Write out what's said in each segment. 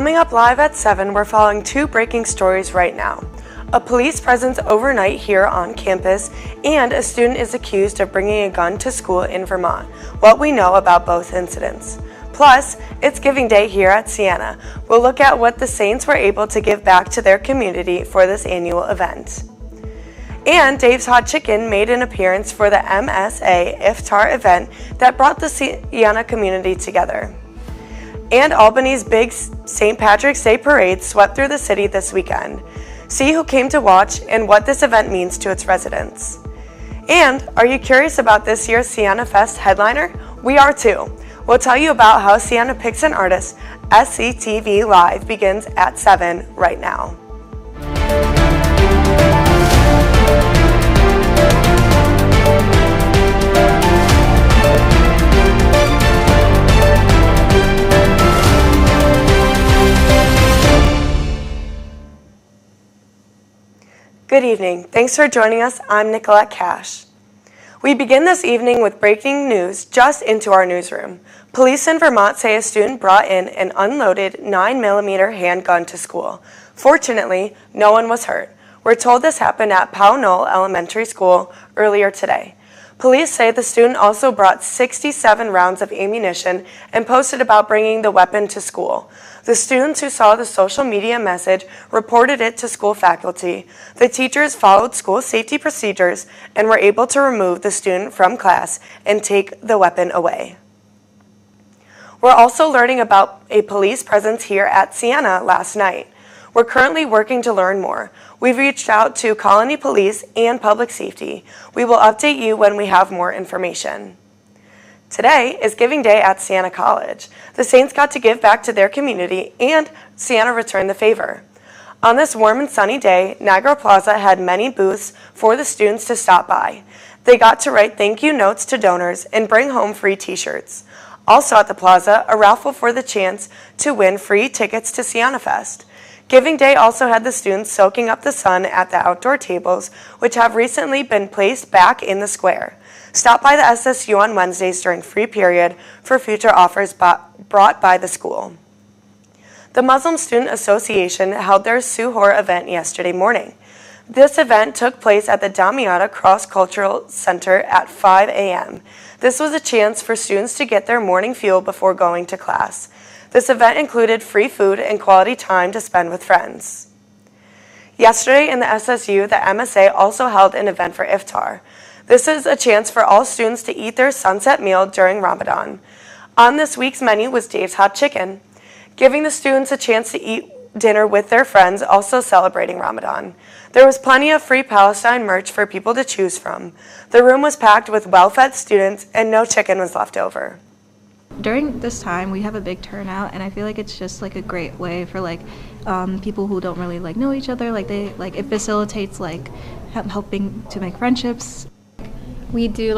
Coming up live at 7, we're following 2 breaking stories right now. A police presence overnight here on campus, and a student is accused of bringing a gun to school in Vermont. What we know about both incidents. Plus, it's Giving Day here at Siena. We'll look at what the Saints were able to give back to their community for this annual event. And Dave's Hot Chicken made an appearance for the MSA Iftar event that brought the Siena community together. And Albany's big St. Patrick's Day parade swept through the city this weekend. See who came to watch and what this event means to its residents. And are you curious about this year's Siena Fest headliner? We are too. We'll tell you about how Siena picks an artist. SCTV Live begins at 7 right now. Good evening. Thanks for joining us. I'm Nicolette Cash. We begin this evening with breaking news just into our newsroom. Police in Vermont say a student brought in an unloaded 9mm handgun to school. Fortunately, no one was hurt. We're told this happened at Powell Knoll Elementary School earlier today. Police say the student also brought 67 rounds of ammunition and posted about bringing the weapon to school. The students who saw the social media message reported it to school faculty. The teachers followed school safety procedures and were able to remove the student from class and take the weapon away. We're also learning about a police presence here at Siena last night. We're currently working to learn more. We've reached out to Colony Police and Public Safety. We will update you when we have more information. Today is Giving Day at Siena College. The Saints got to give back to their community, and Siena returned the favor. On this warm and sunny day, Niagara Plaza had many booths for the students to stop by. They got to write thank you notes to donors and bring home free t-shirts. Also at the plaza, a raffle for the chance to win free tickets to Siena Fest. Giving Day also had the students soaking up the sun at the outdoor tables, which have recently been placed back in the square. Stop by the SSU on Wednesdays during free period for future offers brought by the school. The Muslim Student Association held their Suhoor event yesterday morning. This event took place at the Damiata Cross Cultural Center at 5 a.m. This was a chance for students to get their morning fuel before going to class. This event included free food and quality time to spend with friends. Yesterday in the SSU, the MSA also held an event for Iftar. This is a chance for all students to eat their sunset meal during Ramadan. On this week's menu was Dave's Hot Chicken, giving the students a chance to eat dinner with their friends, also celebrating Ramadan. There was plenty of free Palestine merch for people to choose from. The room was packed with well-fed students and no chicken was left over. During this time, we have a big turnout, and I feel like it's just like a great way for people who don't really know each other. It facilitates helping to make friendships. We do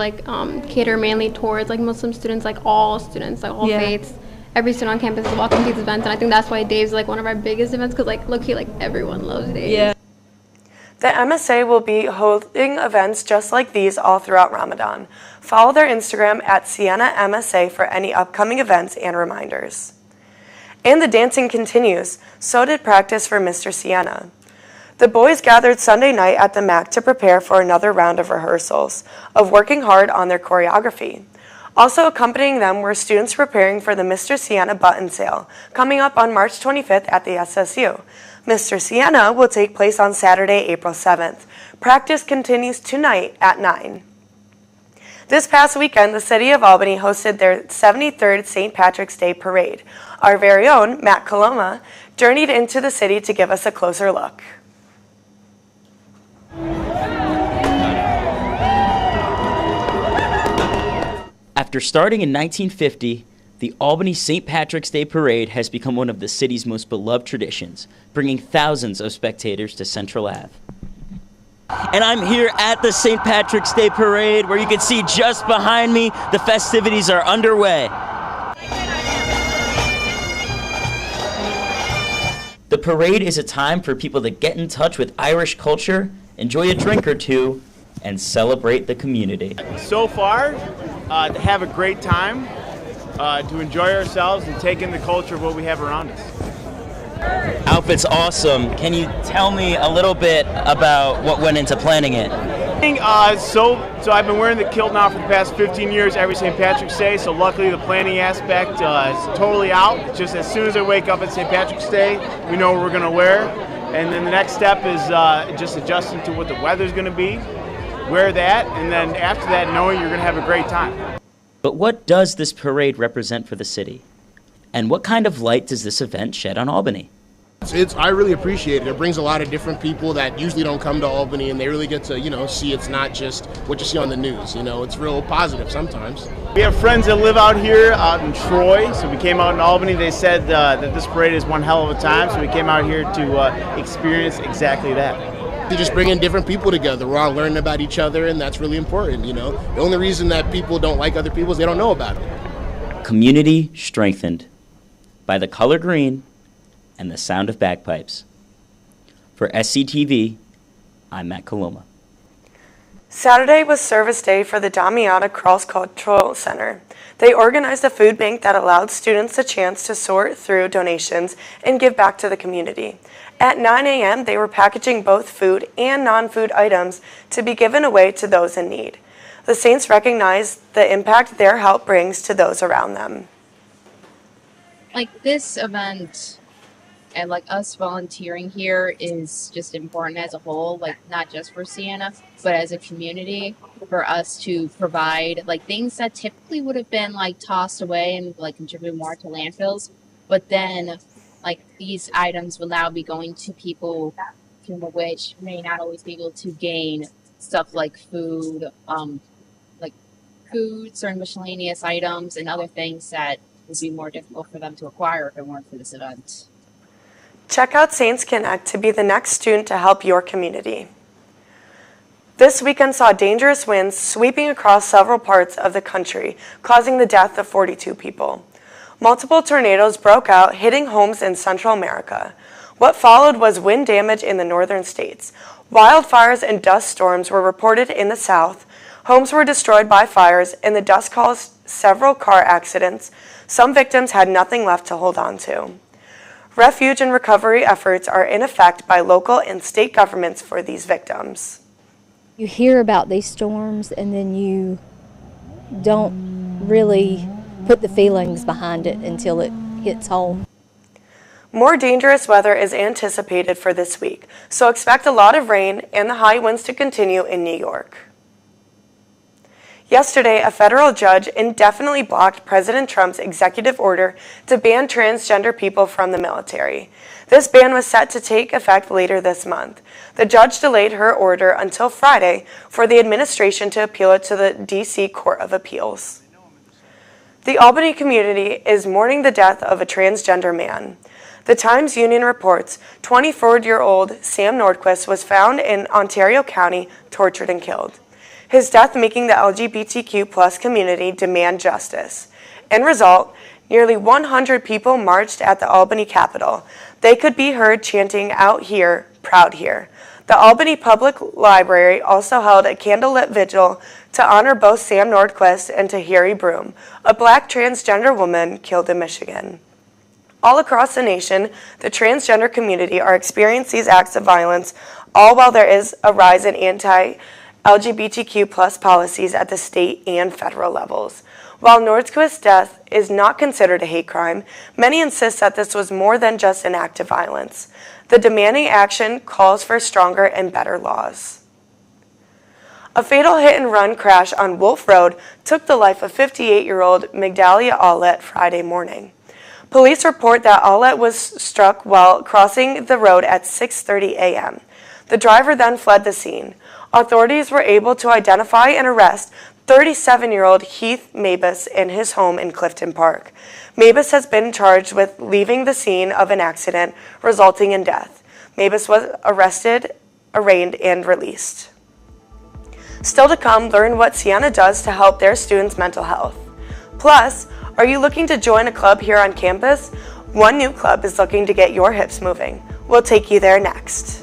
cater mainly towards Muslim students, all students, all faiths. Every student on campus is welcome to these events, and I think that's why Dave's one of our biggest events, because low-key everyone loves Dave. Yeah. The MSA will be holding events just like these all throughout Ramadan. Follow their Instagram at Siena MSA for any upcoming events and reminders. And the dancing continues. So did practice for Mr. Siena. The boys gathered Sunday night at the MAC to prepare for another round of rehearsals, of working hard on their choreography. Also accompanying them were students preparing for the Mr. Siena button sale, coming up on March 25th at the SSU. Mr. Siena will take place on Saturday, April 7th. Practice continues tonight at 9. This past weekend, the City of Albany hosted their 73rd St. Patrick's Day Parade. Our very own, Matt Coloma, journeyed into the city to give us a closer look. After starting in 1950, the Albany St. Patrick's Day Parade has become one of the city's most beloved traditions, bringing thousands of spectators to Central Ave. And I'm here at the St. Patrick's Day Parade, where you can see just behind me, the festivities are underway. The parade is a time for people to get in touch with Irish culture, enjoy a drink or two, and celebrate the community. So far, to have a great time, to enjoy ourselves and take in the culture of what we have around us. Outfit's awesome. Can you tell me a little bit about what went into planning it? So I've been wearing the kilt now for the past 15 years every St. Patrick's Day, so luckily the planning aspect is totally out. It's just as soon as I wake up at St. Patrick's Day, we know what we're going to wear. And then the next step is just adjusting to what the weather's going to be, wear that, and then after that knowing you're going to have a great time. But what does this parade represent for the city? And what kind of light does this event shed on Albany? I really appreciate it. It brings a lot of different people that usually don't come to Albany, and they really get to, see it's not just what you see on the news. It's real positive sometimes. We have friends that live out here, out in Troy, so we came out in Albany. They said that this parade is one hell of a time, so we came out here to experience exactly that. To just bringing different people together. We're all learning about each other, and that's really important, The only reason that people don't like other people is they don't know about it. Community strengthened by the color green and the sound of bagpipes. For SCTV, I'm Matt Coloma. Saturday was service day for the Damiata Cross Cultural Center. They organized a food bank that allowed students a chance to sort through donations and give back to the community. At 9 a.m., they were packaging both food and non-food items to be given away to those in need. The Saints recognize the impact their help brings to those around them. Like this event and like us volunteering here is just important as a whole, like not just for Siena, but as a community, for us to provide like things that typically would have been like tossed away and like contribute more to landfills. But then like these items will now be going to people which may not always be able to gain stuff like food, certain miscellaneous items and other things that would be more difficult for them to acquire if it weren't for this event. Check out Saints Connect to be the next student to help your community. This weekend saw dangerous winds sweeping across several parts of the country, causing the death of 42 people. Multiple tornadoes broke out, hitting homes in Central America. What followed was wind damage in the northern states. Wildfires and dust storms were reported in the south. Homes were destroyed by fires, and the dust caused several car accidents. Some victims had nothing left to hold on to. Refuge and recovery efforts are in effect by local and state governments for these victims. You hear about these storms and then you don't really put the feelings behind it until it hits home. More dangerous weather is anticipated for this week, so expect a lot of rain and the high winds to continue in New York. Yesterday, a federal judge indefinitely blocked President Trump's executive order to ban transgender people from the military. This ban was set to take effect later this month. The judge delayed her order until Friday for the administration to appeal it to the D.C. Court of Appeals. The Albany community is mourning the death of a transgender man. The Times-Union reports 24-year-old Sam Nordquist was found in Ontario County, tortured and killed. His death making the LGBTQ+ community demand justice. In result, nearly 100 people marched at the Albany Capitol. They could be heard chanting, "Out here, proud here." The Albany Public Library also held a candlelit vigil to honor both Sam Nordquist and Tahiri Broom, a black transgender woman killed in Michigan. All across the nation, the transgender community are experiencing these acts of violence, all while there is a rise in anti-LGBTQ+ policies at the state and federal levels. While Nordquist's death is not considered a hate crime, many insist that this was more than just an act of violence. The demanding action calls for stronger and better laws. A fatal hit-and-run crash on Wolf Road took the life of 58-year-old Migdalia Aulet Friday morning. Police report that Aulet was struck while crossing the road at 6:30 a.m. The driver then fled the scene. Authorities were able to identify and arrest 37-year-old Heath Mabus in his home in Clifton Park. Mabus has been charged with leaving the scene of an accident resulting in death. Mabus was arrested, arraigned, and released. Still to come, learn what Siena does to help their students' mental health. Plus, are you looking to join a club here on campus? One new club is looking to get your hips moving. We'll take you there next.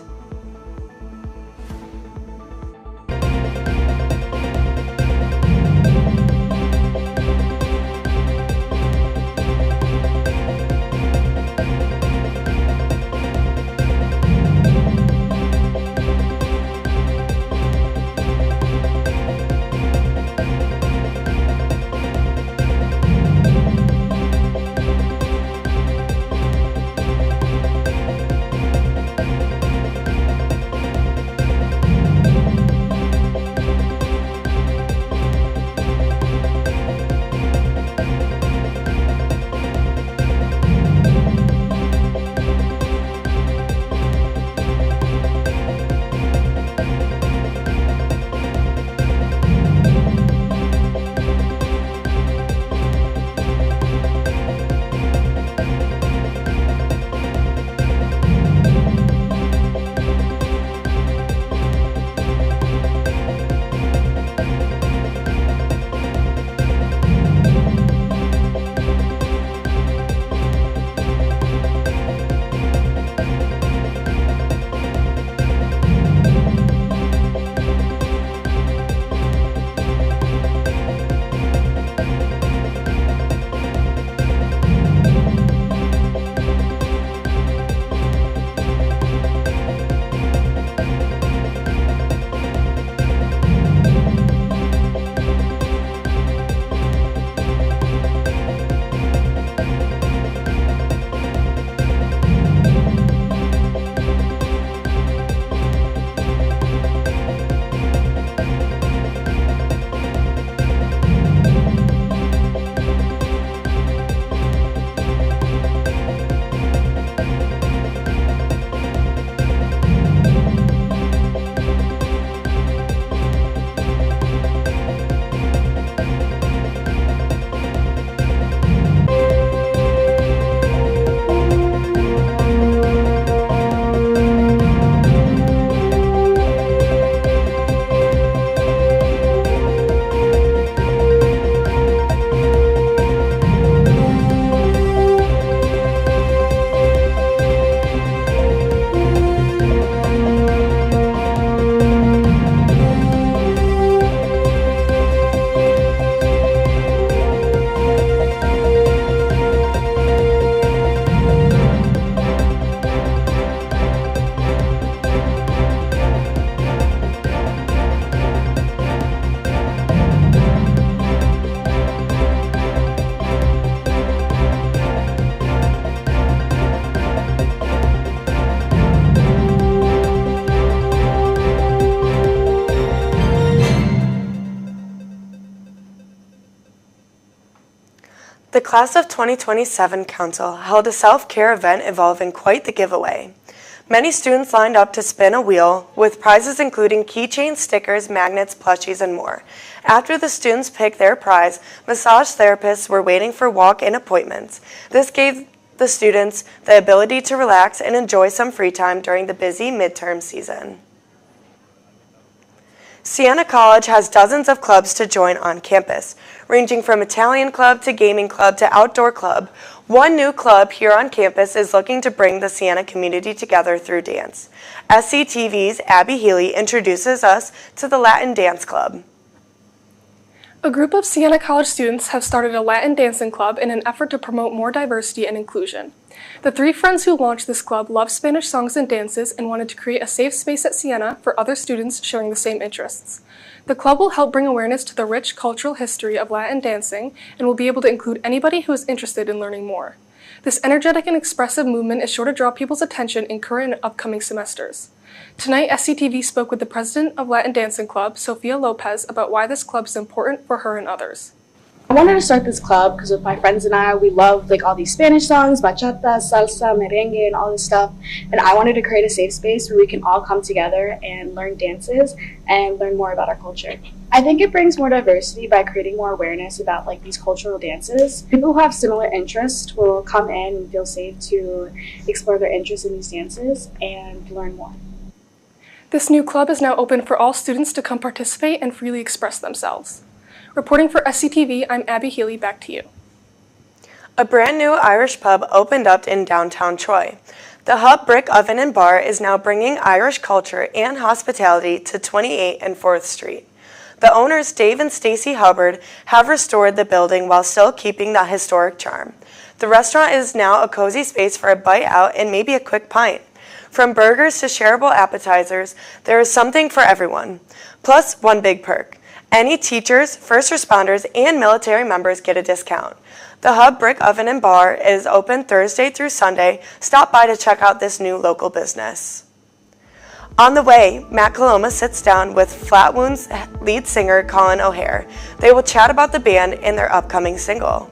The Class of 2027 Council held a self-care event involving quite the giveaway. Many students lined up to spin a wheel, with prizes including keychains, stickers, magnets, plushies, and more. After the students picked their prize, massage therapists were waiting for walk-in appointments. This gave the students the ability to relax and enjoy some free time during the busy midterm season. Siena College has dozens of clubs to join on campus, ranging from Italian club to gaming club to outdoor club. One new club here on campus is looking to bring the Siena community together through dance. SCTV's Abby Healy introduces us to the Latin Dance Club. A group of Siena College students have started a Latin dancing club in an effort to promote more diversity and inclusion. The three friends who launched this club love Spanish songs and dances and wanted to create a safe space at Siena for other students sharing the same interests. The club will help bring awareness to the rich cultural history of Latin dancing and will be able to include anybody who is interested in learning more. This energetic and expressive movement is sure to draw people's attention in current and upcoming semesters. Tonight, SCTV spoke with the president of Latin Dancing Club, Sofia Lopez, about why this club is important for her and others. I wanted to start this club because with my friends and I, we love all these Spanish songs, bachata, salsa, merengue, and all this stuff. And I wanted to create a safe space where we can all come together and learn dances and learn more about our culture. I think it brings more diversity by creating more awareness about these cultural dances. People who have similar interests will come in and feel safe to explore their interests in these dances and learn more. This new club is now open for all students to come participate and freely express themselves. Reporting for SCTV, I'm Abby Healy, back to you. A brand new Irish pub opened up in downtown Troy. The Hub Brick Oven and Bar is now bringing Irish culture and hospitality to 28 and 4th Street. The owners, Dave and Stacy Hubbard, have restored the building while still keeping the historic charm. The restaurant is now a cozy space for a bite out and maybe a quick pint. From burgers to shareable appetizers, there is something for everyone. Plus, one big perk. Any teachers, first responders, and military members get a discount. The Hub Brick Oven and Bar is open Thursday through Sunday. Stop by to check out this new local business. On the way, Matt Coloma sits down with Flat Wounds lead singer Colin O'Hare. They will chat about the band and their upcoming single.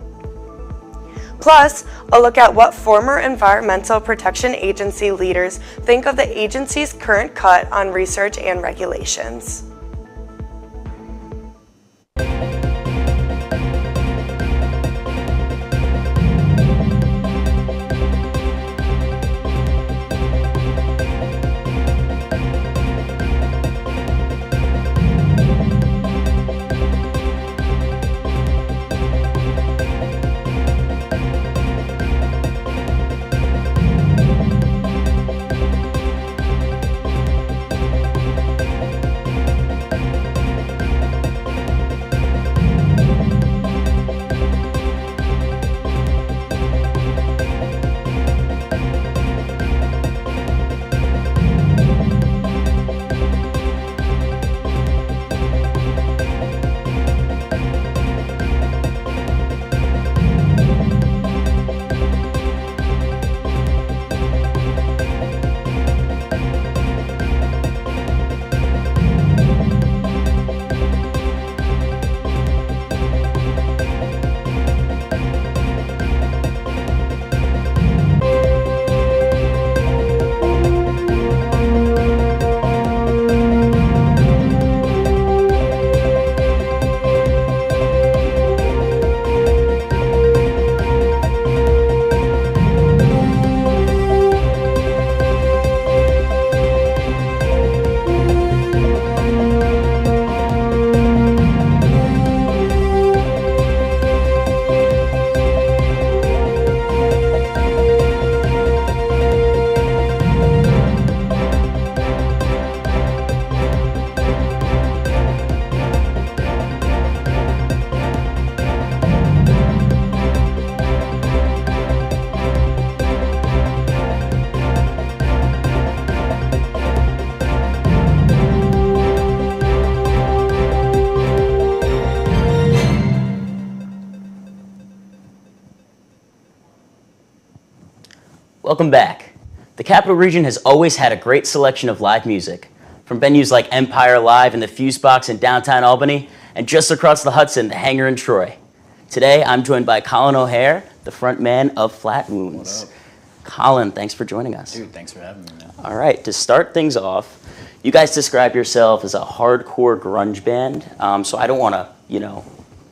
Plus, a look at what former Environmental Protection Agency leaders think of the agency's current cut on research and regulations. Welcome back. The Capital Region has always had a great selection of live music, from venues like Empire Live and the Fuse Box in downtown Albany, and just across the Hudson, the Hangar in Troy. Today, I'm joined by Colin O'Hare, the front man of Flat Wounds. Colin, thanks for joining us. Dude, thanks for having me, man. All right, to start things off, you guys describe yourself as a hardcore grunge band, so I don't want to,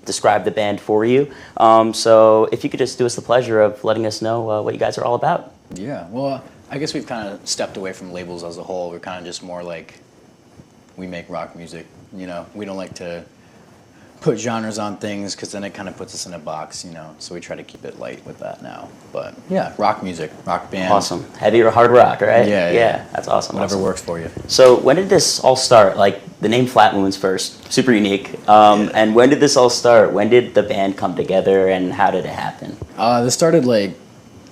describe the band for you. So if you could just do us the pleasure of letting us know what you guys are all about. Yeah, well, I guess we've kind of stepped away from labels as a whole. We're kind of just more like, we make rock music, We don't like to put genres on things because then it kind of puts us in a box, So we try to keep it light with that now. But yeah, rock music, rock band. Awesome. Heavy or hard rock, right? Yeah. That's awesome. Whatever awesome. works for you. So when did this all start? Like the name Flat Wounds first, super unique. And when did this all start? When did the band come together and how did it happen? This started like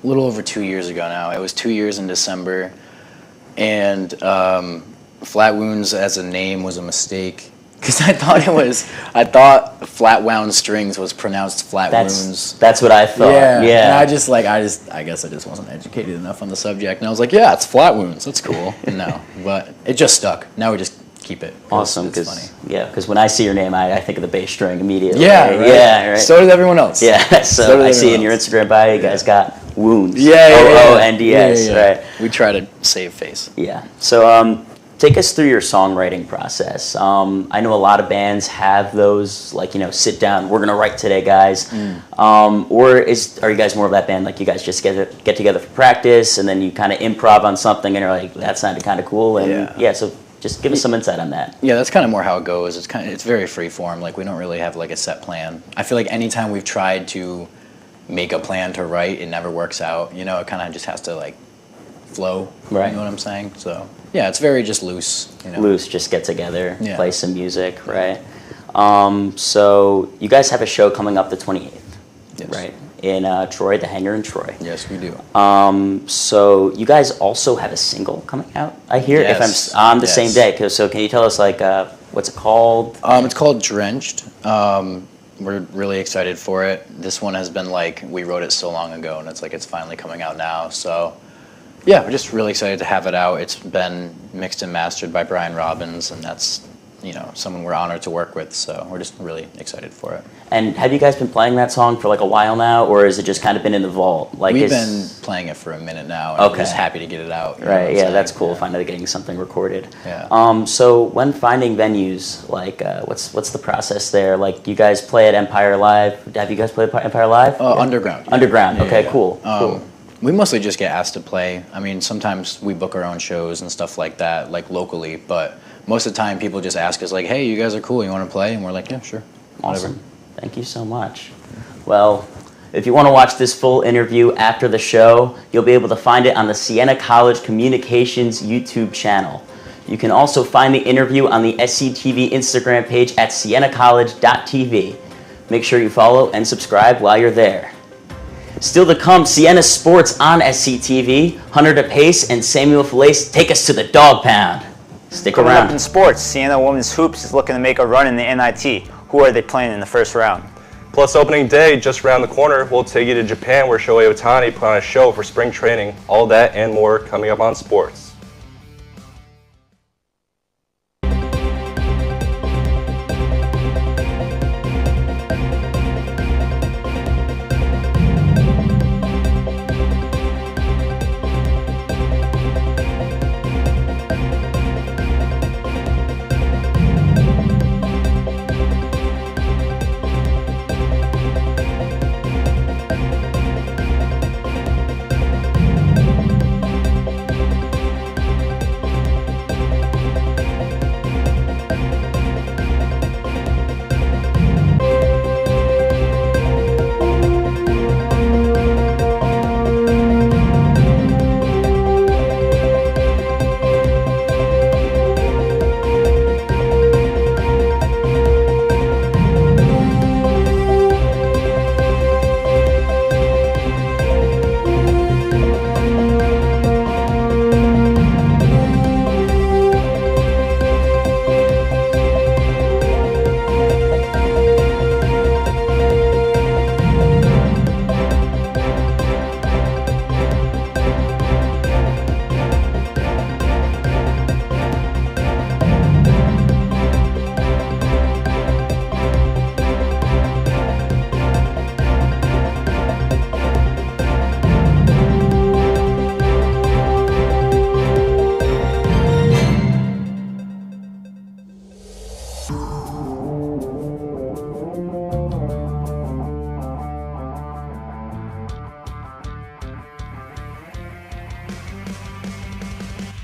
a little over 2 years ago now. It was 2 years in December. And Flat Wounds as a name was a mistake. Because I thought Flat Wound Strings was pronounced Flat Wounds. That's what I thought. Yeah. And I guess I just wasn't educated enough on the subject. And I was like, yeah, it's Flat Wounds. That's cool. No, but it just stuck. Now we just keep it. Awesome. It's funny. Yeah, because when I see your name, I think of the bass string immediately. Yeah, right? Yeah, right. So did everyone else. Yeah, so I see in your Instagram bio, you guys got Wounds. Yeah. O-O-N-D-S, right? We try to save face. Yeah. So take us through your songwriting process. I know a lot of bands have those, like, sit down, we're going to write today, guys. Or are you guys more of that band, like you guys just get together for practice and then you kind of improv on something and you're like, that sounded kind of cool? And so just give us some insight on that. Yeah, that's kind of more how it goes. It's very free form. Like, we don't really have like a set plan. I feel like anytime we've tried to make a plan to write, it never works out. It kind of just has to like flow. Right. You know what I'm saying? So yeah, it's very just loose. Loose, just get together, play some music, right? So you guys have a show coming up the 28th, right? In Troy, the Hangar in Troy. Yes, we do. So you guys also have a single coming out, I hear, if I'm on the same day. So can you tell us, like, what's it called? It's called Drenched. we're really excited for it. This one has been like, we wrote it so long ago, and it's like it's finally coming out now. So yeah, we're just really excited to have it out. It's been mixed and mastered by Brian Robbins, and that's, you know, someone we're honored to work with. So we're just really excited for it. And have you guys been playing that song for like a while now, or has it just kind of been in the vault? Like, we've been playing it for a minute now, and we're just happy to get it out. Right, yeah, that's cool, finally getting something recorded. Yeah. So when finding venues, like, what's the process there? Like, you guys play at Empire Live. Have you guys played Empire Live? Underground. Underground, okay, Yeah. cool, cool. We mostly just get asked to play. I mean, sometimes we book our own shows and stuff like that, like locally, but most of the time people just ask us like, hey, you guys are cool, you want to play? And we're like, yeah, sure. Awesome. Whatever. Thank you so much. Well, if you want to watch this full interview after the show, you'll be able to find it on the Siena College Communications YouTube channel. You can also find the interview on the SCTV Instagram page at sienacollege.tv. Make sure you follow and subscribe while you're there. Still to come, Siena Sports on SCTV. Hunter DePace and Samuel Felice take us to the Dog Pound. Stick Coming around. up in sports, Siena Women's Hoops is looking to make a run in the NIT. Who are they playing in the first round? Plus, opening day just around the corner, we'll take you to Japan where Shohei Ohtani put on a show for spring training. All that and more coming up on sports.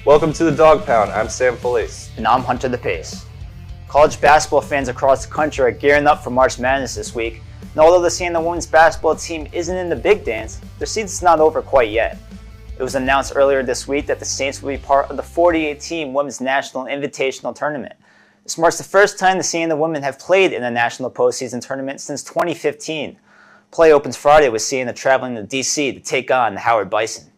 Welcome to the Dog Pound. I'm Sam Felice. And I'm Hunter DePace. College basketball fans across the country are gearing up for March Madness this week. And although the Siena women's basketball team isn't in the big dance, their season's not over quite yet. It was announced earlier this week that the Saints will be part of the 48-team Women's National Invitational Tournament. This marks the first time the Siena women have played in a national postseason tournament since 2015. Play opens Friday with Siena traveling to D.C. to take on the Howard Bison.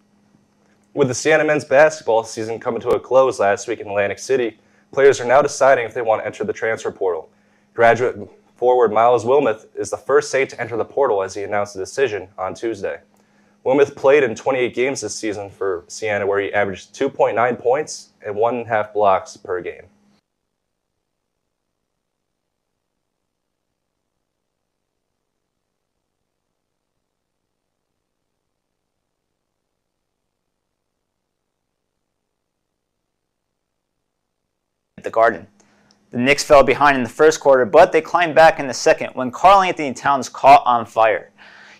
With the Siena men's basketball season coming to a close last week in Atlantic City, players are now deciding if they want to enter the transfer portal. Graduate forward Miles Wilmoth is the first Saint to enter the portal as he announced the decision on Tuesday. Wilmoth played in 28 games this season for Siena, where he averaged 2.9 points and 1.5 blocks per game. The Garden. The Knicks fell behind in the first quarter, but they climbed back in the second when Karl Anthony Towns caught on fire.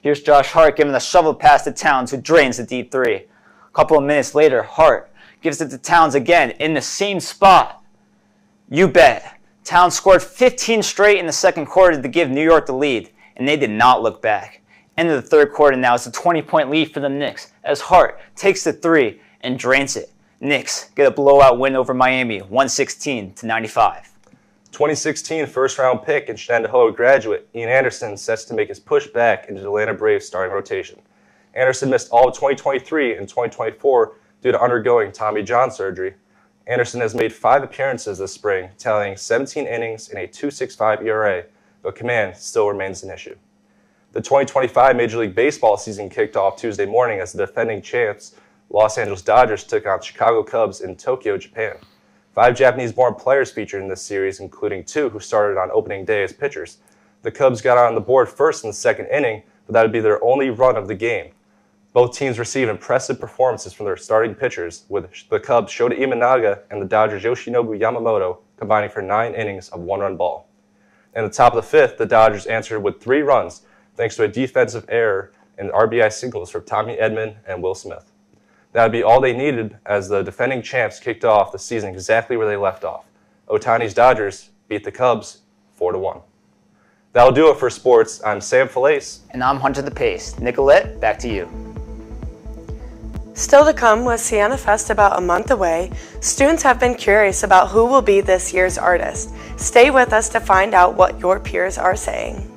Here's Josh Hart giving a shovel pass to Towns, who drains the deep three. A couple of minutes later, Hart gives it to Towns again in the same spot. You bet. Towns scored 15 straight in the second quarter to give New York the lead, and they did not look back. End of the third quarter now, it's a 20-point lead for the Knicks as Hart takes the three and drains it. Knicks get a blowout win over Miami, 116-95. 2016 first-round pick and Shenandoah graduate Ian Anderson sets to make his push back into the Atlanta Braves starting rotation. Anderson missed all of 2023 and 2024 due to undergoing Tommy John surgery. Anderson has made 5 appearances this spring, tallying 17 innings and a 2.65 ERA, but command still remains an issue. The 2025 Major League Baseball season kicked off Tuesday morning as the defending champs, Los Angeles Dodgers, took on Chicago Cubs in Tokyo, Japan. 5 Japanese-born players featured in this series, including 2 who started on opening day as pitchers. The Cubs got on the board first in the second inning, but that would be their only run of the game. Both teams received impressive performances from their starting pitchers, with the Cubs' Shota Imanaga and the Dodgers' Yoshinobu Yamamoto combining for 9 innings of 1-run ball. In the top of the 5th, the Dodgers answered with 3 runs, thanks to a defensive error and RBI singles from Tommy Edman and Will Smith. That would be all they needed as the defending champs kicked off the season exactly where they left off. Ohtani's Dodgers beat the Cubs 4-1. That'll do it for sports. I'm Sam Falaise. And I'm Hunter the Pace. Nicolette, back to you. Still to come, with Siena Fest about a month away, students have been curious about who will be this year's artist. Stay with us to find out what your peers are saying.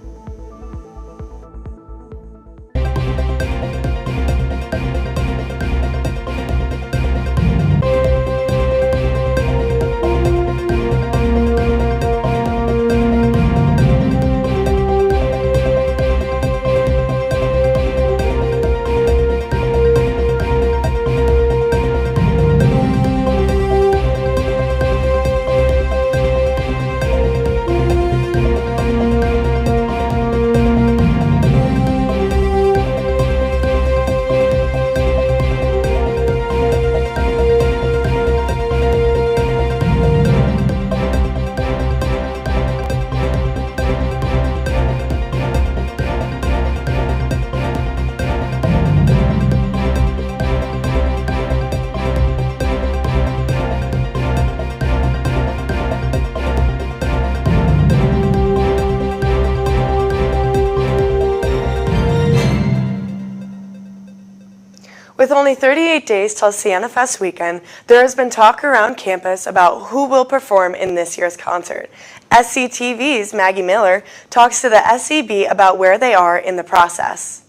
With only 38 days till Siena Fest weekend, there has been talk around campus about who will perform in this year's concert. SCTV's Maggie Miller talks to the SEB about where they are in the process.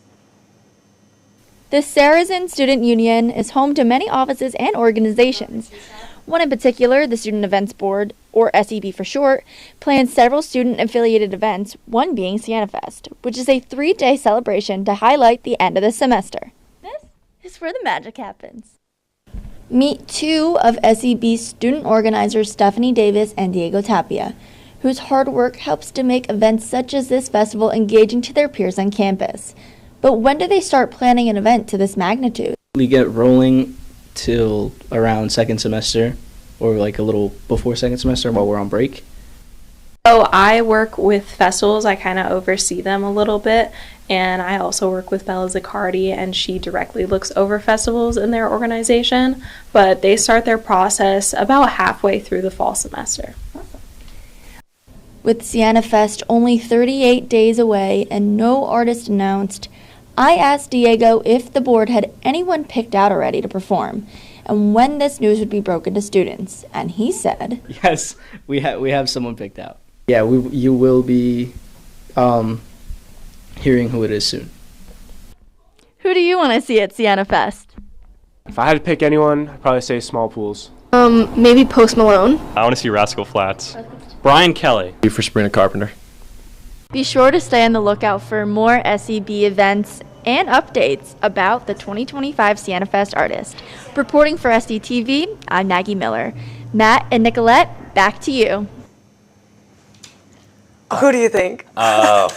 The Saracen Student Union is home to many offices and organizations. One in particular, the Student Events Board, or SEB for short, plans several student-affiliated events, one being Siena Fest, which is a 3-day celebration to highlight the end of the semester. This is where the magic happens. Meet 2 of SEB's student organizers, Stephanie Davis and Diego Tapia, whose hard work helps to make events such as this festival engaging to their peers on campus. But when do they start planning an event to this magnitude? We get rolling till around second semester, or like a little before second semester while we're on break. So I work with festivals. I kind of oversee them a little bit, and I also work with Bella Zaccardi, and she directly looks over festivals in their organization, but they start their process about halfway through the fall semester. With Siena Fest only 38 days away and no artist announced, I asked Diego if the board had anyone picked out already to perform, and when this news would be broken to students, and he said, Yes, we have someone picked out. Yeah, you will be hearing who it is soon. Who do you want to see at Siena Fest? If I had to pick anyone, I'd probably say Small Pools. Maybe Post Malone. I want to see Rascal Flatts. Brian Kelly. For Sabrina Carpenter. Be sure to stay on the lookout for more SEB events and updates about the 2025 Siena Fest artist. Reporting for SCTV, I'm Maggie Miller. Matt and Nicolette, back to you. Who do you think? I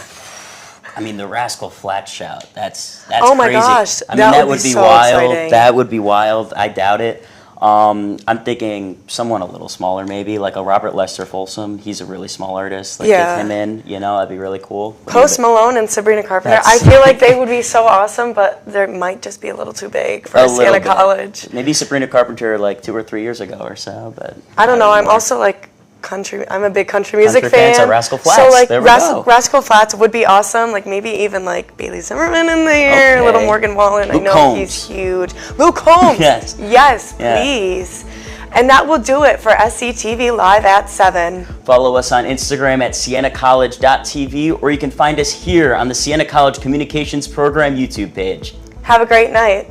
mean, the Rascal Flatts shout. That's oh my crazy. gosh, I mean, that would be so wild. exciting. That would be wild. I doubt it. I'm thinking someone a little smaller, maybe like a Robert Lester Folsom. He's a really small artist. Like, Yeah. get him in. You know, that'd be really cool. Post Malone and Sabrina Carpenter. I feel like they would be so awesome, but they might just be a little too big for Siena College. Maybe Sabrina Carpenter like 2 or 3 years ago or so, but I don't know. I'm also like country. I'm a big country music Country fan. fans are Rascal Flatts. So like There we go. Rascal Flatts would be awesome. Like maybe even like Bailey Zimmerman in there, Okay. little Morgan Wallen. Luke I know Combs. he's huge. Luke Combs. Yes. Yes, Yeah. please. And that will do it for SCTV Live at 7. follow us on Instagram at sienacollege.tv, or you can find us here on the Siena College Communications Program YouTube page. Have a great night.